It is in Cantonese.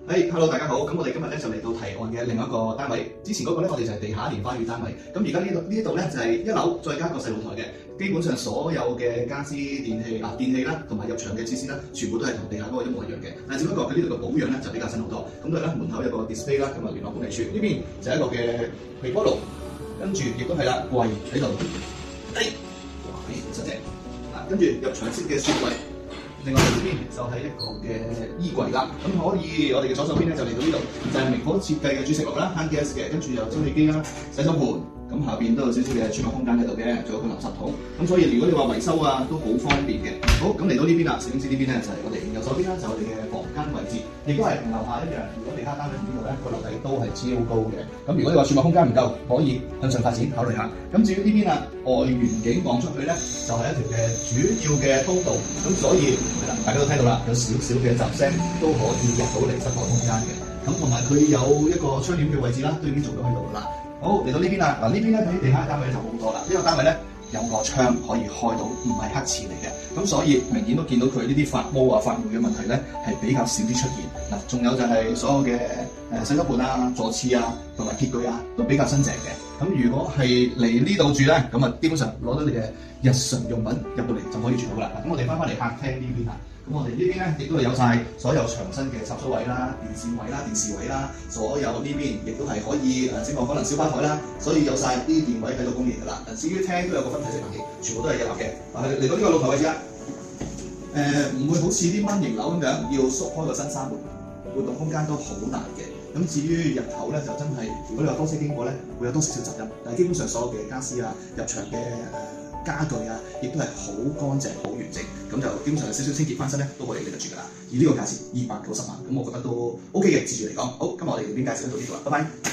Hello 大家好，咁我哋今日咧就嚟到提案嘅另一個單位。之前嗰個咧我哋就係地下蓮花園單位，咁而家呢度咧就係一樓再加個細露台嘅，基本上所有嘅家私電器啦，同埋入場嘅設施啦，全部都係同地下嗰個一模一樣嘅。但係只不過佢呢度嘅保養咧就比較新好多。咁佢咧門口有個 display 啦，咁啊聯絡管理處呢邊就係一個嘅微波爐，跟住亦都係啦櫃喺度，哇，實正跟住入場式嘅雪櫃。另外呢邊就係一個嘅衣櫃啦，咁可以我哋嘅左手邊咧就嚟到呢度，就係明火設計嘅煮食爐啦，慳 gas 嘅，跟住有蒸氣機啦、洗手盤，咁下邊都有少少嘅儲物空間喺度嘅，仲有個垃圾桶，咁所以如果你話維修啊都好方便嘅。好，咁嚟到呢邊啦，攝影師呢邊咧就係我哋右手邊啦，就係我哋嘅房間位置，亦都係同樓下一樣。如果地下單位呢度咧個樓底都係超高嘅，咁如果你話儲物空間唔夠，可以向上發展考慮下。咁至於呢邊啊，外園景望出去咧就係一條嘅主要嘅通道，咁所以大家都聽到啦，有少少嘅雜聲都可以入到嚟室內空間嘅。咁同埋佢有一個窗簾嘅位置啦，對面做到喺度噶啦。好，嚟到呢邊啦，嗱呢邊咧比地下單位就好多啦。呢個單位咧有個窗可以開到，唔係黑廁嚟嘅，咁所以明顯都見到佢呢啲發毛啊、發霉嘅問題咧係比較少啲出現。嗱，仲有就係所有嘅洗手盤啊、座廁啊同埋潔具啊都比較新淨嘅。咁如果係嚟呢度住咧，咁啊基本上攞到你嘅日常用品入到嚟就可以住到啦。咁我哋翻嚟客廳呢邊啦，咁我哋呢邊咧亦都係有晒所有牆身嘅插座位啦、電線位啦、電視位啦，所有呢邊亦都係可以整個可能小吧台啦，所以有晒呢啲電位喺度供應㗎啦。至於廳都有個分體式冷氣，全部都係一立嘅。嚟到呢個露台位置啦，唔會好似啲蚊型樓咁樣要縮開個新山門，活動空間都好大嘅。咁至於入口咧就真係，如果你話多車經過咧，會有多少少雜音，但係基本上所有嘅家私啊、入場嘅家具啊，亦都係好乾淨、好完整，咁就基本上有少少清潔翻身咧，都可以俾得住㗎啦。而呢個價錢290萬，咁我覺得都 OK 嘅，自住嚟講。好，今日我哋呢邊介紹到呢度啦，拜拜。